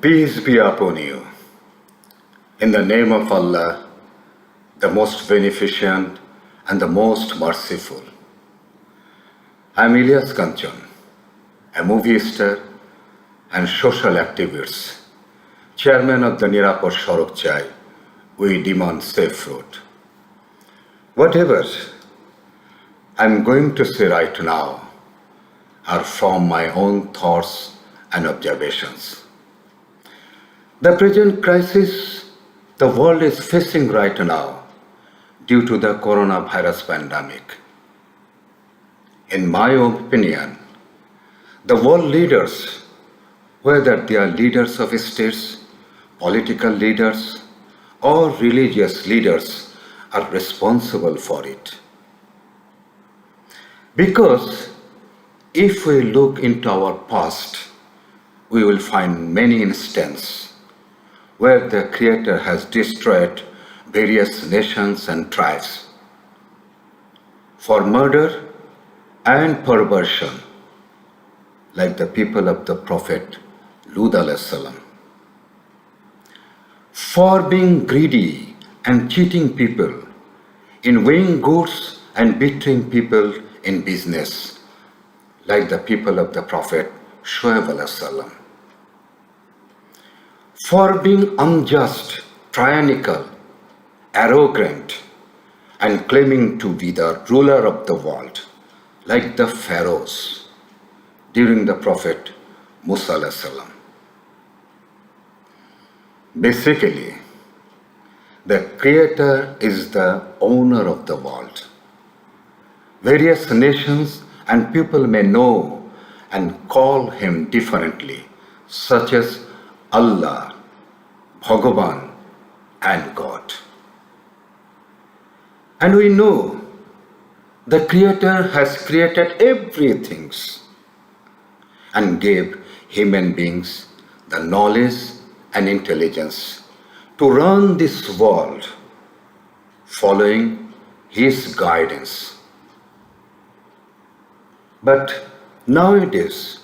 Peace be upon you. In the name of Allah, the most beneficent and the most merciful. I am Kanchan, a movie star and social activist, chairman of the Nirapor Sorok Chai. We demand safe road. Whatever I am going to say right now are from my own thoughts and observations. The present crisis the world is facing right now due to the coronavirus pandemic. In my opinion, the world leaders, whether they are leaders of states, political leaders, or religious leaders, are responsible for it. Because if we look into our past, we will find many instances where the Creator has destroyed various nations and tribes for murder and perversion, like the people of the Prophet Lut alayhi salam, for being greedy and cheating people in weighing goods and betraying people in business, like the people of the Prophet Shuaib alayhi salam, for being unjust, tyrannical, arrogant, and claiming to be the ruler of the world, like the pharaohs during the Prophet Musa alayhi salam. Basically, the Creator is the owner of the world. Various nations and people may know and call him differently, such as Allah, Bhagavan, and God. And we know the Creator has created everything and gave human beings the knowledge and intelligence to run this world following His guidance. But nowadays,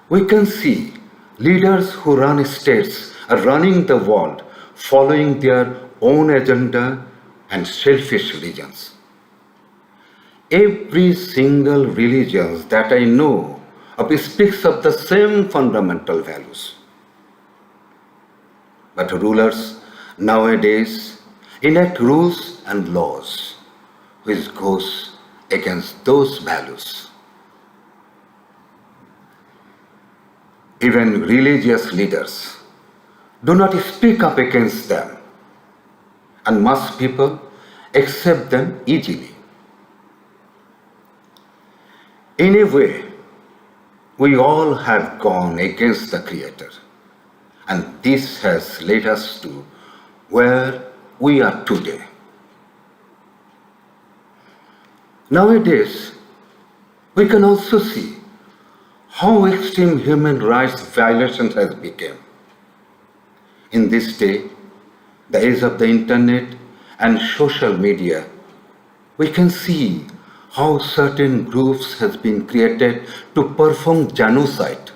we can see leaders who run states are running the world following their own agenda and selfish religions. Every single religion that I know of speaks of the same fundamental values. But rulers nowadays enact rules and laws which goes against those values. Even religious leaders do not speak up against them, and most people accept them easily. In a way, we all have gone against the Creator, and this has led us to where we are today. Nowadays, we can also see how extreme human rights violations has become. In this day, the age of the internet and social media, we can see how certain groups has been created to perform genocide,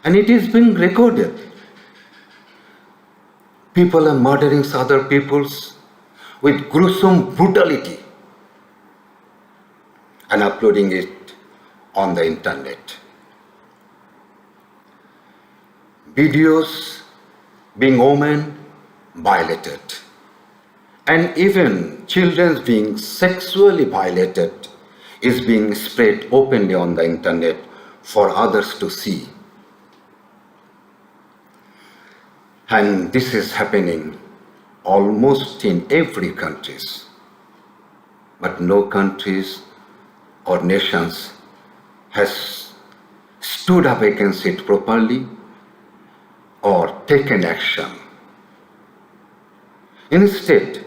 and it is being recorded. People are murdering other peoples with gruesome brutality and uploading it on the internet. Videos being women violated, and even children being sexually violated is being spread openly on the internet for others to see. And this is happening almost in every country. But no countries or nations has stood up against it properly or taken action. Instead,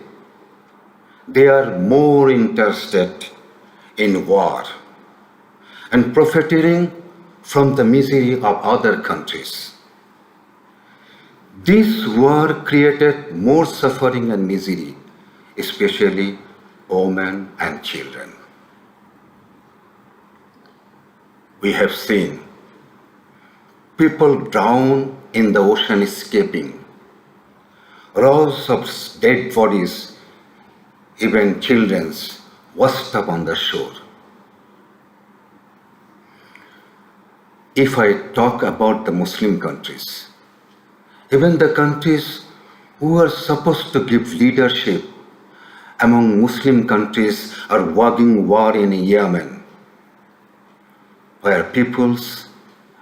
they are more interested in war and profiting from the misery of other countries. This war created more suffering and misery, especially women and children. We have seen people drown in the ocean escaping, rows of dead bodies, even children's, washed up on the shore. If I talk about the Muslim countries, even the countries who are supposed to give leadership among Muslim countries are waging war in Yemen, where peoples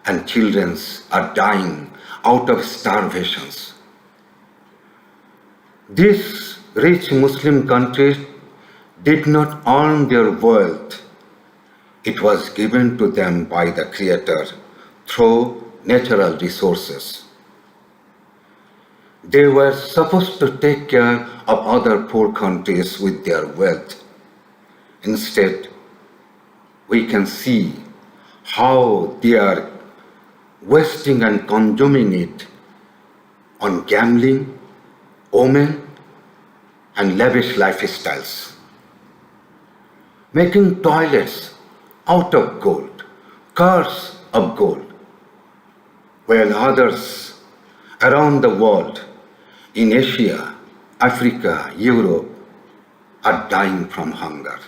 and children are dying out of starvations. These rich Muslim countries did not earn their wealth. It was given to them by the Creator through natural resources. They were supposed to take care of other poor countries with their wealth. Instead, we can see how they are wasting and consuming it on gambling, women, and lavish lifestyles. Making toilets out of gold, cars of gold, while others around the world, in Asia, Africa, Europe, are dying from hunger.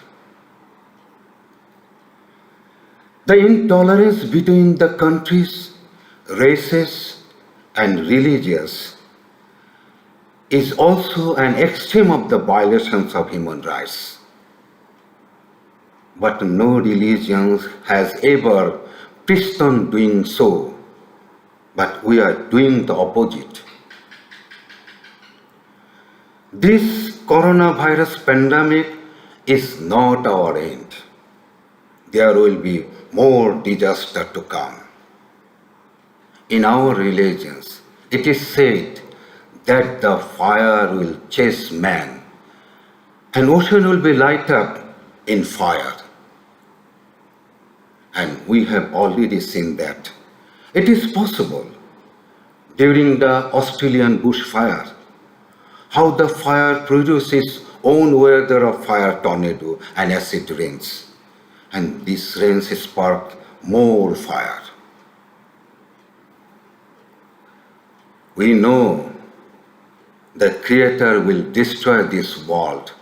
The intolerance between the countries, races, and religions is also an extreme of the violations of human rights. But no religion has ever preached on doing so, but we are doing the opposite. This coronavirus pandemic is not our end. There will be more disaster to come. In our religions, it is said that the fire will chase man, and ocean will be light up in fire. And we have already seen that. It is possible during the Australian bushfire, how the fire produces own weather of fire tornado and acid rains. And these rains spark more fire. We know the Creator will destroy this world,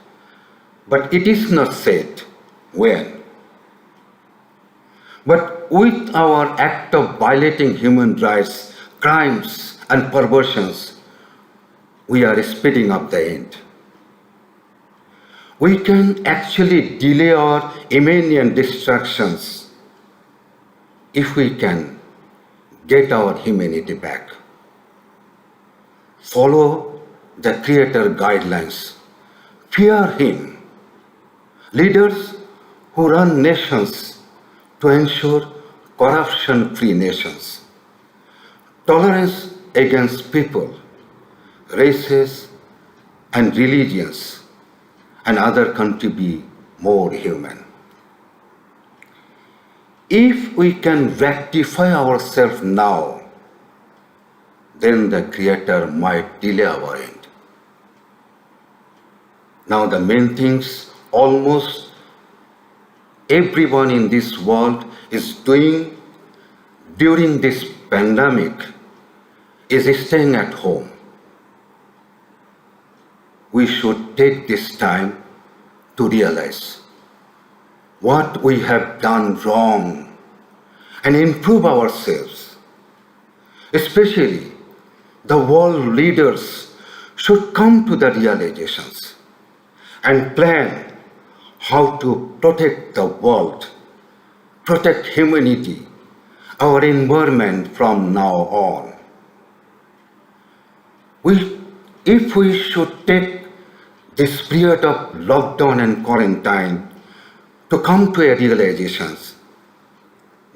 but it is not said when. But with our act of violating human rights, crimes, and perversions, we are speeding up the end. We can actually delay our imminent destructions if we can get our humanity back. Follow the Creator guidelines. Fear Him. Leaders who run nations to ensure corruption-free nations. Tolerance against people, races, and religions, and other country be more human. If we can rectify ourselves now, then the Creator might delay our end. Now the main things almost everyone in this world is doing during this pandemic is staying at home. We should take this time to realize what we have done wrong and improve ourselves. Especially the world leaders should come to the realizations and plan how to protect the world, protect humanity, our environment from now on. If we should take this period of lockdown and quarantine to come to a realizations,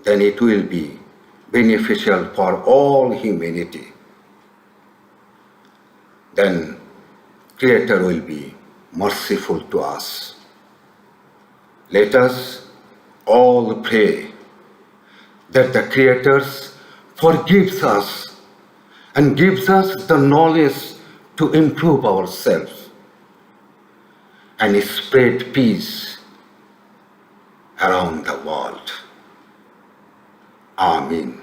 then it will be beneficial for all humanity. Then Creator will be merciful to us. Let us all pray that the Creator forgives us and gives us the knowledge to improve ourselves and spread peace around the world. Amen.